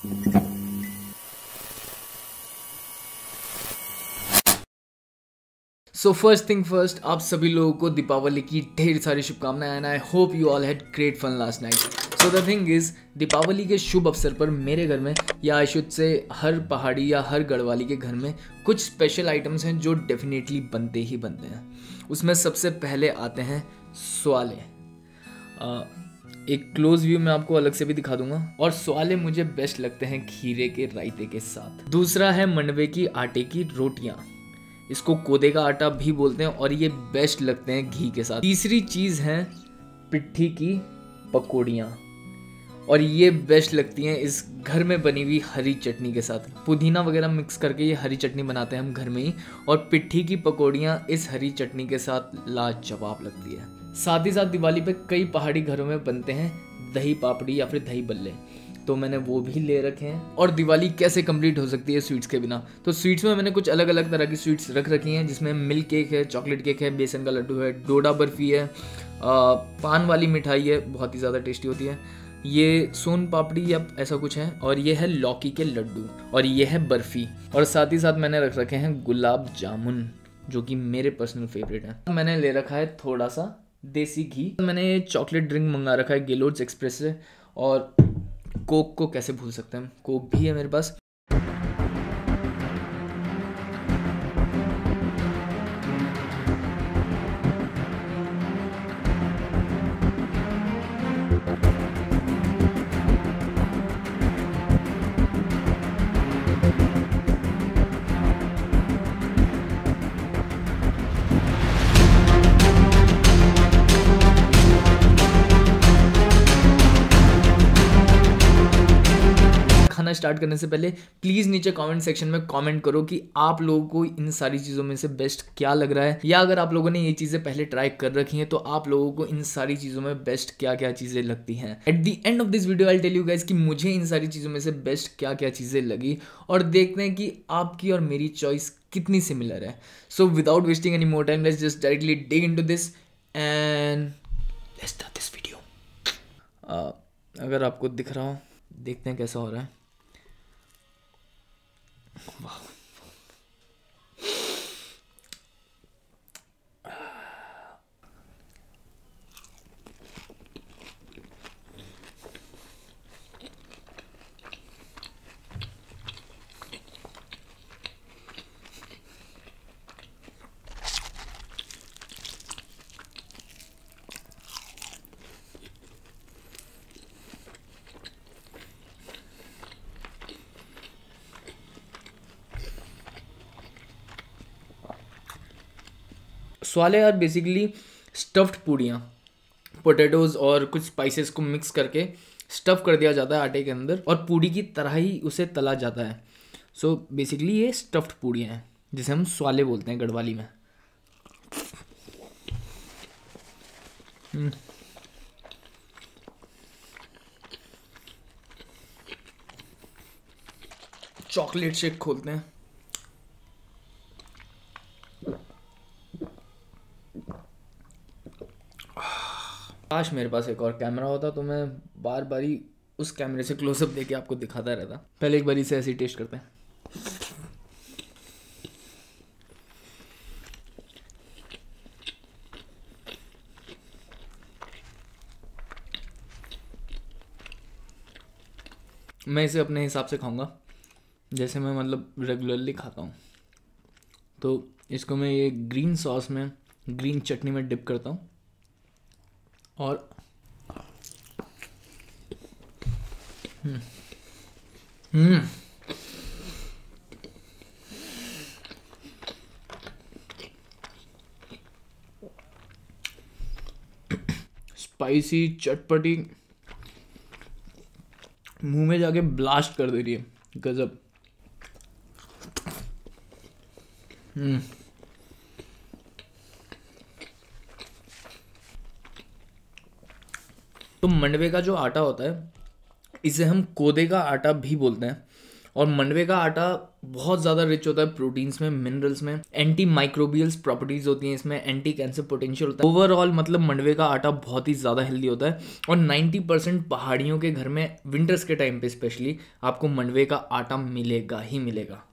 So first thing first, आप सभी लोगों को दीपावली की ढेर सारी शुभकामनाएं and I hope you all had great fun last night. So the thing is, Deepawali के शुभ अवसर पर मेरे घर में, या आई शुड से हर पहाड़ी या हर गढ़वाली के घर में कुछ स्पेशल आइटम्स हैं जो डेफिनेटली बनते ही बनते हैं। उसमें सबसे पहले आते हैं स्वाले। एक क्लोज व्यू मैं आपको अलग से भी दिखा दूंगा। और स्वाले मुझे बेस्ट लगते हैं खीरे के रायते के साथ। दूसरा है मंडवे की आटे की रोटियां, इसको कोदे का आटा भी बोलते हैं और ये बेस्ट लगते हैं घी के साथ। तीसरी चीज़ है पिट्ठी की पकौड़ियाँ, और ये बेस्ट लगती हैं इस घर में बनी हुई हरी चटनी के साथ। पुदीना वगैरह मिक्स करके ये हरी चटनी बनाते हैं हम घर में ही, और पिट्ठी की पकौड़ियाँ इस हरी चटनी के साथ लाजवाब लगती है। साथ ही साथ दिवाली पे कई पहाड़ी घरों में बनते हैं दही पापड़ी या फिर दही बल्ले, तो मैंने वो भी ले रखे हैं। और दिवाली कैसे कंप्लीट हो सकती है स्वीट्स के बिना, तो स्वीट्स में मैंने कुछ अलग अलग तरह की स्वीट्स रख रखी हैं, जिसमें मिल्क केक है, चॉकलेट केक है, बेसन का लड्डू है, डोडा बर्फी है, पान वाली मिठाई है, बहुत ही ज़्यादा टेस्टी होती है, ये सोन पापड़ी या ऐसा कुछ है, और ये है लौकी के लड्डू, और ये है बर्फी। और साथ ही साथ मैंने रख रखे हैं गुलाब जामुन, जो कि मेरे पर्सनल फेवरेट है। मैंने ले रखा है थोड़ा सा देसी घी। मैंने चॉकलेट ड्रिंक मंगा रखा है गेलोड्स एक्सप्रेस से, और कोक को कैसे भूल सकते हैं, कोक भी है मेरे पास। खाना स्टार्ट करने से पहले प्लीज़ नीचे कमेंट सेक्शन में कमेंट करो कि आप लोगों को इन सारी चीज़ों में से बेस्ट क्या लग रहा है, या अगर आप लोगों ने ये चीज़ें पहले ट्राई कर रखी हैं तो आप लोगों को इन सारी चीज़ों में बेस्ट क्या क्या चीज़ें लगती हैं। At the end of this video I tell you guys कि मुझे इन सारी चीज़ों में से बेस्ट क्या क्या चीज़ें लगी, और देखते हैं कि आपकी और मेरी चॉइस कितनी सिमिलर है। So without wasting any more time, let's just directly dig into this and let's start this video. अगर आपको दिख रहा हो, देखते हैं कैसा हो रहा है। वाह, स्वाले आर बेसिकली स्टफ्ड पूड़ियाँ, पोटैटोज़ और कुछ स्पाइसेस को मिक्स करके स्टफ़ कर दिया जाता है आटे के अंदर, और पूड़ी की तरह ही उसे तला जाता है। सो बेसिकली ये स्टफ्ड पूड़ियाँ हैं, जिसे हम स्वाले बोलते हैं गढ़वाली में। चॉकलेट शेक खोलते हैं। काश मेरे पास एक और कैमरा होता तो मैं बार बार ही उस कैमरे से क्लोजअप देके आपको दिखाता रहता। पहले एक बार इसे ऐसे ही टेस्ट करते हैं। मैं इसे अपने हिसाब से खाऊंगा, जैसे मैं मतलब रेगुलरली खाता हूँ। तो इसको मैं ये ग्रीन सॉस में, ग्रीन चटनी में डिप करता हूँ, और स्पाइसी चटपटी मुंह में जाके ब्लास्ट कर दे रही है, गजब। तो मंडवे का जो आटा होता है, इसे हम कोदे का आटा भी बोलते हैं, और मंडवे का आटा बहुत ज़्यादा रिच होता है प्रोटीन्स में, मिनरल्स में, एंटी माइक्रोबियल्स प्रॉपर्टीज़ होती हैं इसमें, एंटी कैंसर पोटेंशियल होता है। ओवरऑल मतलब मंडवे का आटा बहुत ही ज़्यादा हेल्दी होता है। और 90% पहाड़ियों के घर में विंटर्स के टाइम पे स्पेशली आपको मंडवे का आटा मिलेगा ही मिलेगा।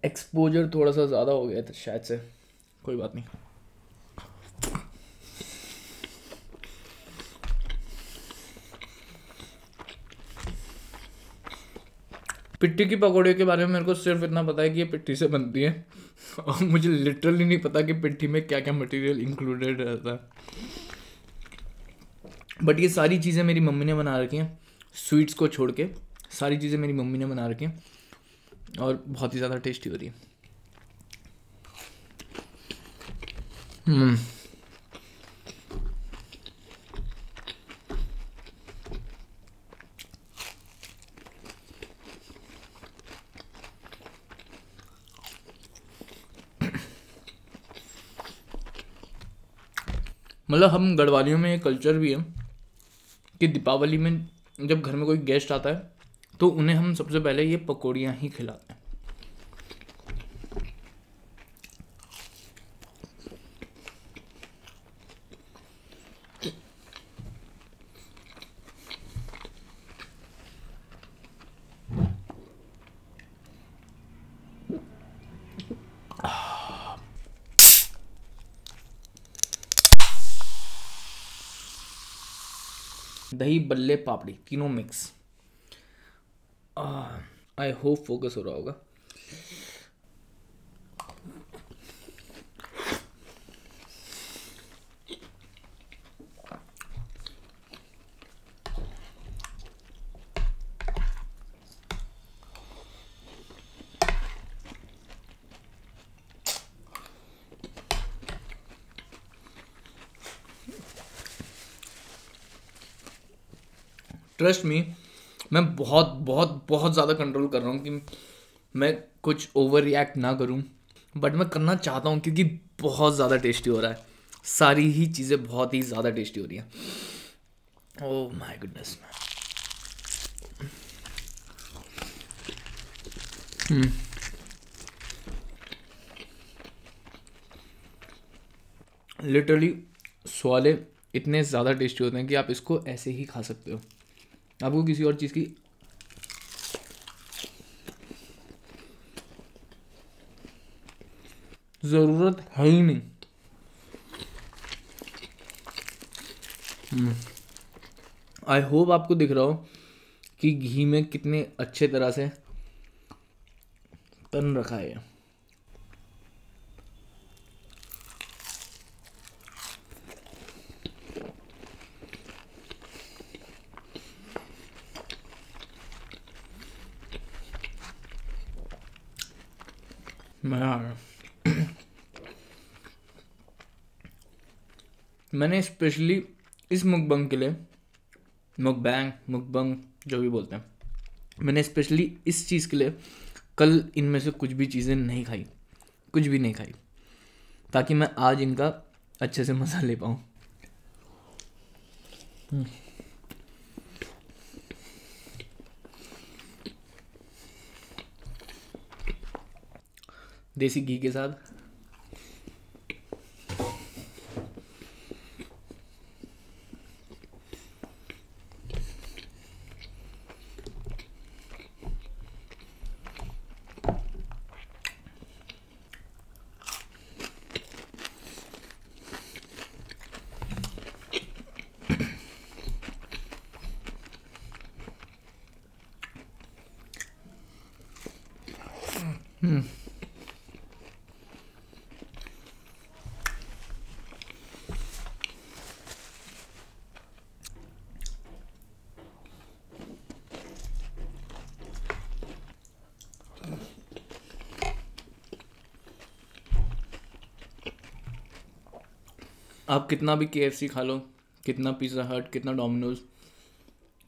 एक्सपोजर थोड़ा सा ज़्यादा हो गया था शायद से, कोई बात नहीं। पिट्ठी की पकौड़े के बारे में मेरे को सिर्फ इतना पता है कि ये पिट्ठी से बनती है और मुझे लिटरली नहीं पता कि पिट्ठी में क्या क्या मटेरियल इंक्लूडेड रहता है। बट ये सारी चीज़ें मेरी मम्मी ने बना रखी हैं, स्वीट्स को छोड़ के सारी चीज़ें मेरी मम्मी ने बना रखी हैं और बहुत ही ज़्यादा टेस्टी हो रही है। मतलब हम गढ़वालियों में ये कल्चर भी है कि दीपावली में जब घर में कोई गेस्ट आता है तो उन्हें हम सबसे पहले ये पकौड़ियाँ ही खिलाते हैं। दही बल्ले पापड़ी तीनों मिक्स। आई होप फोकस हो रहा होगा। ट्रस्ट मी, मैं बहुत बहुत बहुत ज़्यादा कंट्रोल कर रहा हूँ कि मैं कुछ ओवर रिएक्ट ना करूँ, बट मैं करना चाहता हूँ क्योंकि बहुत ज़्यादा टेस्टी हो रहा है। सारी ही चीज़ें बहुत ही ज़्यादा टेस्टी हो रही हैं। Oh my goodness. लिटरली स्वाले इतने ज़्यादा टेस्टी होते हैं कि आप इसको ऐसे ही खा सकते हो, आपको किसी और चीज़ की ज़रूरत है ही नहीं। आई होप आपको दिख रहा हो कि घी में कितने अच्छे तरह से तन रखा है। मैंने स्पेशली इस मुकबंग के लिए, मुकबंग जो भी बोलते हैं, मैंने स्पेशली इस चीज़ के लिए कल इनमें से कुछ भी चीज़ें नहीं खाई, कुछ भी नहीं खाई, ताकि मैं आज इनका अच्छे से मज़ा ले पाऊँ। देसी घी के साथ आप कितना भी KFC खा लो, कितना पिज़्ज़ा हट, कितना डोमिनोज,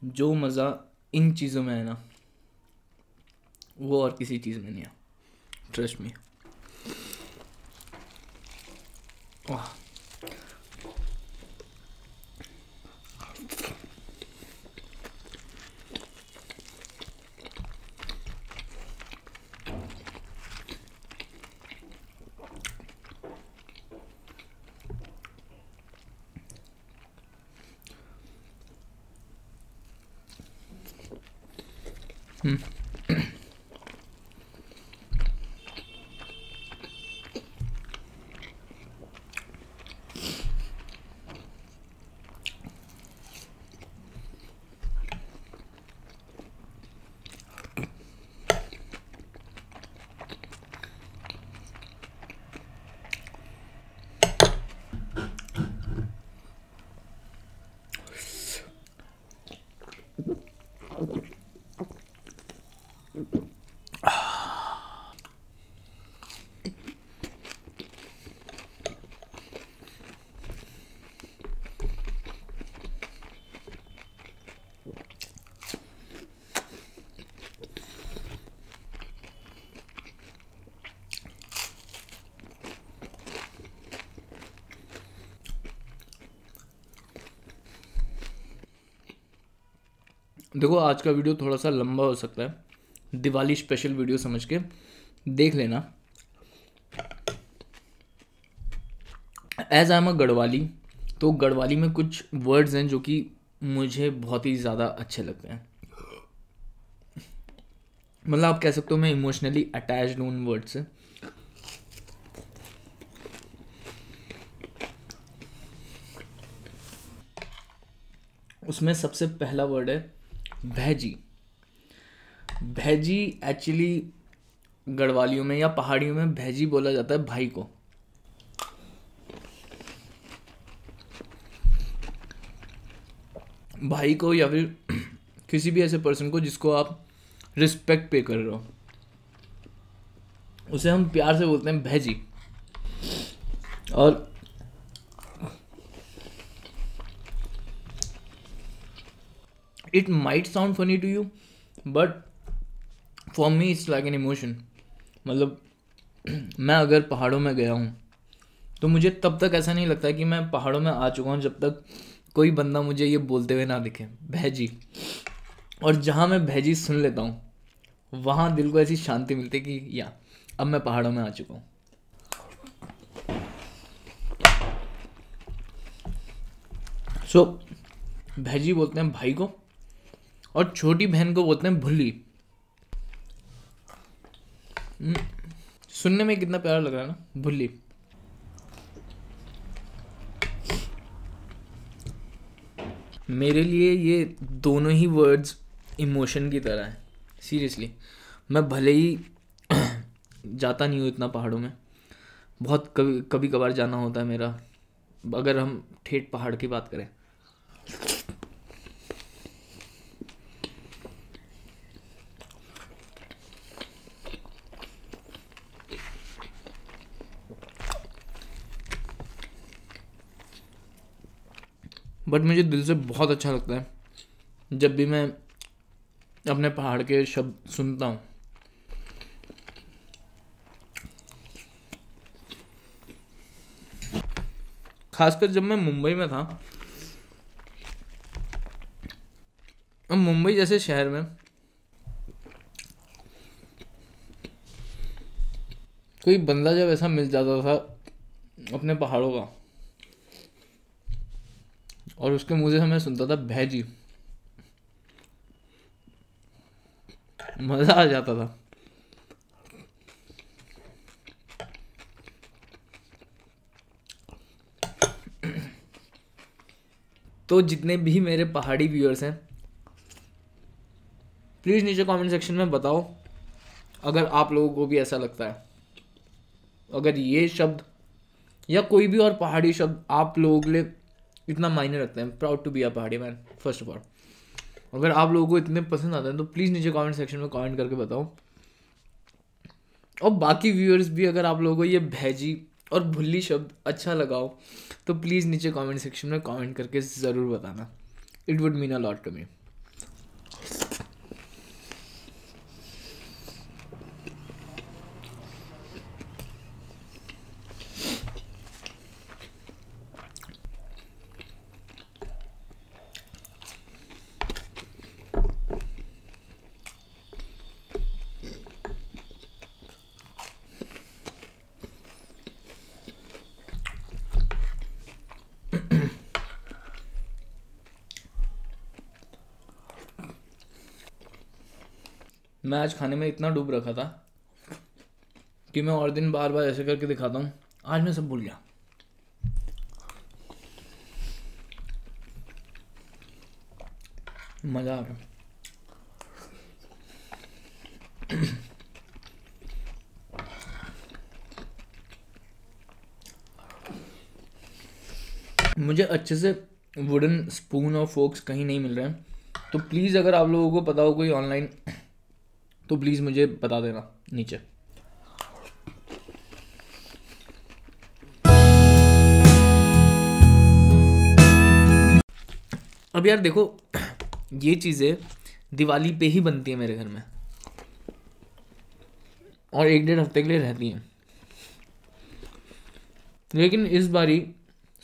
जो मज़ा इन चीज़ों में है ना, वो और किसी चीज़ में नहीं है। Trust me. देखो आज का वीडियो थोड़ा सा लंबा हो सकता है, दिवाली स्पेशल वीडियो समझ के देख लेना। As I am a Garhwali, तो गढ़वाली में कुछ वर्ड्स हैं जो कि मुझे बहुत ही ज़्यादा अच्छे लगते हैं। मतलब आप कह सकते हो मैं इमोशनली अटैच्ड हूँ उन वर्ड से। उसमें सबसे पहला वर्ड है भैजी। भैजी एक्चुअली गढ़वालियों में या पहाड़ियों में भैजी बोला जाता है भाई को। भाई को या फिर किसी भी ऐसे पर्सन को जिसको आप रिस्पेक्ट पे कर रहे हो, उसे हम प्यार से बोलते हैं भैजी। और it might sound funny to you but for me it's like an emotion. मतलब मैं अगर पहाड़ों में गया हूँ तो मुझे तब तक ऐसा नहीं लगता कि मैं पहाड़ों में आ चुका हूँ जब तक कोई बंदा मुझे ये बोलते हुए ना दिखे भैजी। और जहाँ मैं भैजी सुन लेता हूँ वहाँ दिल को ऐसी शांति मिलती है कि या अब मैं पहाड़ों में आ चुका हूँ। सो भैजी बोलते हैं भाई को, और छोटी बहन को बोलते हैं भुल्ली। सुनने में कितना प्यारा लग रहा है ना, भुल्ली। मेरे लिए ये दोनों ही वर्ड्स इमोशन की तरह हैं। सीरियसली मैं भले ही जाता नहीं हूँ इतना पहाड़ों में, बहुत कभी कभार जाना होता है मेरा, अगर हम ठेठ पहाड़ की बात करें। बट मुझे दिल से बहुत अच्छा लगता है जब भी मैं अपने पहाड़ के शब्द सुनता हूँ। खासकर जब मैं मुंबई में था। अब मुंबई जैसे शहर में कोई बंदा जब ऐसा मिल जाता था अपने पहाड़ों का और उसके मुंह से मैं सुनता था भैजी, मज़ा आ जाता था। तो जितने भी मेरे पहाड़ी व्यूअर्स हैं प्लीज़ नीचे कमेंट सेक्शन में बताओ अगर आप लोगों को भी ऐसा लगता है। अगर ये शब्द या कोई भी और पहाड़ी शब्द आप लोगों के लिए इतना मायने रखते हैं। प्राउड टू बी अ पहाड़ी मैन फर्स्ट ऑफ ऑल। अगर आप लोगों को इतने पसंद आते हैं तो प्लीज़ नीचे कमेंट सेक्शन में कमेंट करके बताओ। और बाकी व्यूअर्स भी अगर आप लोगों को ये भैजी और भुल्ली शब्द अच्छा लगाओ तो प्लीज़ नीचे कमेंट सेक्शन में कमेंट करके ज़रूर बताना। It would mean a lot to me. मैं आज खाने में इतना डूब रखा था कि मैं और दिन बार बार ऐसे करके दिखाता हूँ, आज मैं सब भूल गया। मज़ा आ गया। मुझे अच्छे से वुडन स्पून और फोक्स कहीं नहीं मिल रहे हैं, तो प्लीज़ अगर आप लोगों को पता हो कोई ऑनलाइन तो प्लीज़ मुझे बता देना नीचे। अब यार देखो, ये चीज़ें दिवाली पे ही बनती है मेरे घर में और 1-1.5 हफ्ते के लिए रहती हैं, लेकिन इस बारी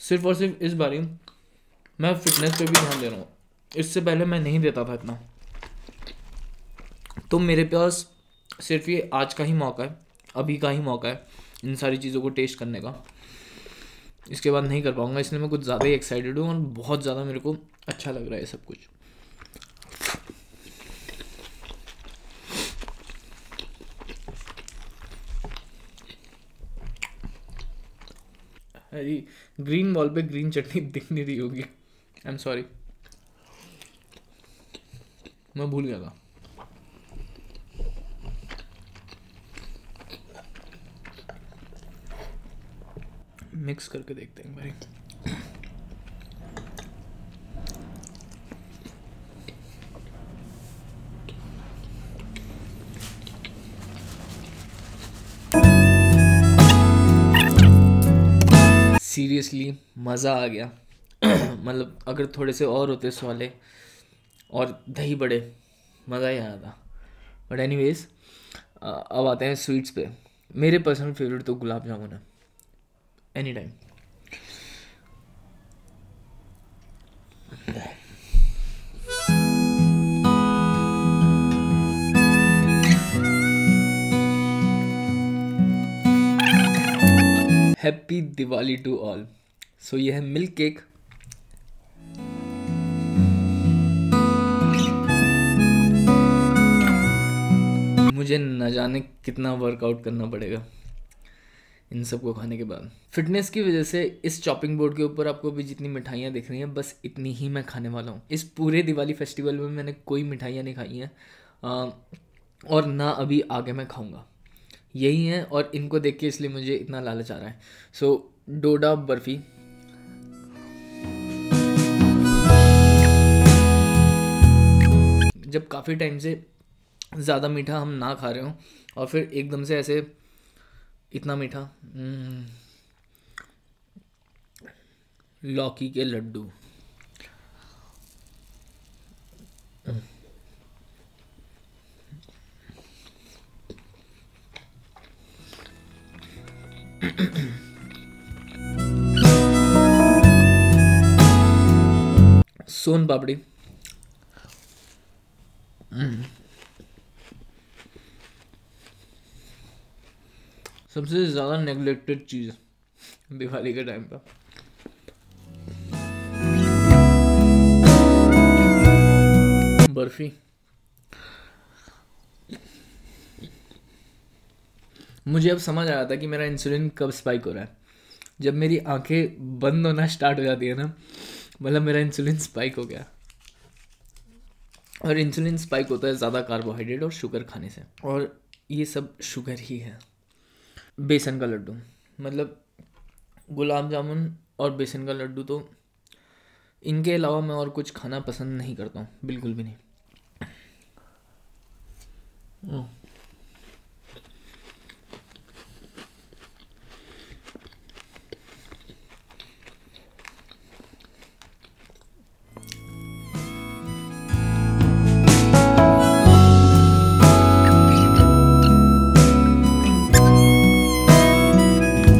सिर्फ और सिर्फ इस बारी मैं फिटनेस पे भी ध्यान दे रहा हूँ। इससे पहले मैं नहीं देता था इतना, तो मेरे पास सिर्फ ये आज का ही मौका है, अभी का ही मौका है इन सारी चीज़ों को टेस्ट करने का। इसके बाद नहीं कर पाऊँगा, इसलिए मैं कुछ ज़्यादा ही एक्साइटेड हूँ और बहुत ज़्यादा मेरे को अच्छा लग रहा है सब कुछ। अरे ग्रीन वॉल पे ग्रीन चटनी दिख नहीं रही होगी, आई एम सॉरी, मैं भूल गया था। मिक्स करके देखते हैं भाई। सीरियसली मज़ा आ गया। मतलब अगर थोड़े से और होते स्वाले और दही बड़े, मज़ा ही आया था। बट एनीवेज, अब आते हैं स्वीट्स पे। मेरे पर्सनल फेवरेट तो गुलाब जामुन है, any time. Happy Diwali to all. So ये है मिल्क केक। मुझे न जाने कितना वर्कआउट करना पड़ेगा इन सब को खाने के बाद। फिटनेस की वजह से इस चॉपिंग बोर्ड के ऊपर आपको भी जितनी मिठाइयाँ दिख रही हैं, बस इतनी ही मैं खाने वाला हूँ। इस पूरे दिवाली फेस्टिवल में मैंने कोई मिठाइयाँ नहीं खाई हैं और ना अभी आगे मैं खाऊंगा। यही है और इनको देख के इसलिए मुझे इतना लालच आ रहा है। सो डोडा बर्फ़ी, जब काफ़ी टाइम से ज़्यादा मीठा हम ना खा रहे हो और फिर एकदम से ऐसे इतना मीठा। लौकी के लड्डू, सोन पापड़ी, सबसे ज़्यादा नेग्लेक्टेड चीज़ दिवाली के टाइम पर। बर्फ़ी, मुझे अब समझ आया था कि मेरा इंसुलिन कब स्पाइक हो रहा है। जब मेरी आंखें बंद होना स्टार्ट हो जाती है ना, मतलब मेरा इंसुलिन स्पाइक हो गया। और इंसुलिन स्पाइक होता है ज़्यादा कार्बोहाइड्रेट और शुगर खाने से, और ये सब शुगर ही है। बेसन का लड्डू, मतलब गुलाब जामुन और बेसन का लड्डू, तो इनके अलावा मैं और कुछ खाना पसंद नहीं करता हूँ, बिल्कुल भी नहीं।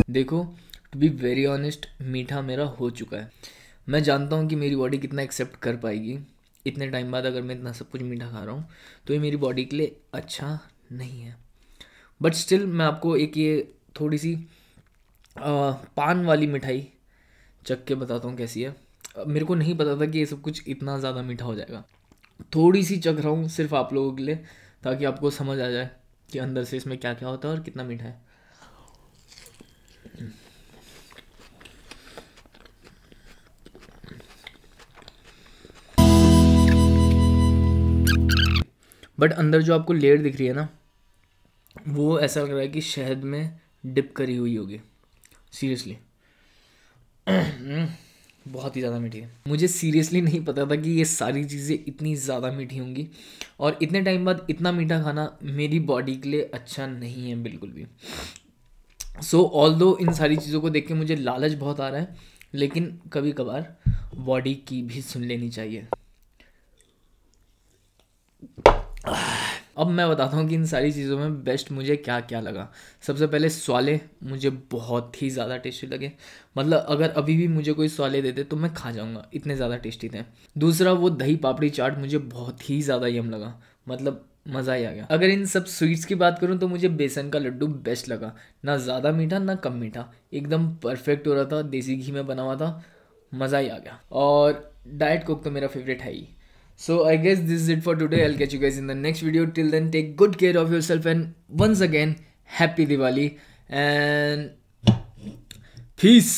देखो, टू बी वेरी ऑनेस्ट, मीठा मेरा हो चुका है। मैं जानता हूँ कि मेरी बॉडी कितना एक्सेप्ट कर पाएगी इतने टाइम बाद। अगर मैं इतना सब कुछ मीठा खा रहा हूँ तो ये मेरी बॉडी के लिए अच्छा नहीं है। बट स्टिल मैं आपको एक ये थोड़ी सी पान वाली मिठाई चख के बताता हूँ कैसी है। मेरे को नहीं पता था कि ये सब कुछ इतना ज़्यादा मीठा हो जाएगा। थोड़ी सी चख रहा हूँ सिर्फ आप लोगों के लिए, ताकि आपको समझ आ जाए कि अंदर से इसमें क्या क्या होता है और कितना मीठा है। बट अंदर जो आपको लेयर दिख रही है ना, वो ऐसा लग रहा है कि शहद में डिप करी हुई होगी, सीरियसली। बहुत ही ज़्यादा मीठी है। मुझे सीरियसली नहीं पता था कि ये सारी चीज़ें इतनी ज़्यादा मीठी होंगी, और इतने टाइम बाद इतना मीठा खाना मेरी बॉडी के लिए अच्छा नहीं है बिल्कुल भी। सो ऑल्दो इन सारी चीज़ों को देख के मुझे लालच बहुत आ रहा है, लेकिन कभी कभार बॉडी की भी सुन लेनी चाहिए। अब मैं बताता हूँ कि इन सारी चीज़ों में बेस्ट मुझे क्या क्या लगा। सबसे पहले स्वाले मुझे बहुत ही ज़्यादा टेस्टी लगे, मतलब अगर अभी भी मुझे कोई स्वाले देते तो मैं खा जाऊँगा, इतने ज़्यादा टेस्टी थे। दूसरा वो दही पापड़ी चाट मुझे बहुत ही ज़्यादा यम लगा, मतलब मज़ा ही आ गया। अगर इन सब स्वीट्स की बात करूँ तो मुझे बेसन का लड्डू बेस्ट लगा, ना ज़्यादा मीठा ना कम मीठा, एकदम परफेक्ट हो रहा था, देसी घी में बना हुआ था, मज़ा ही आ गया। और डाइट कोक तो मेरा फेवरेट है ही। So I guess this is it for today. I'll catch you guys in the next video. Till then, take good care of yourself, and once again, happy Diwali and peace.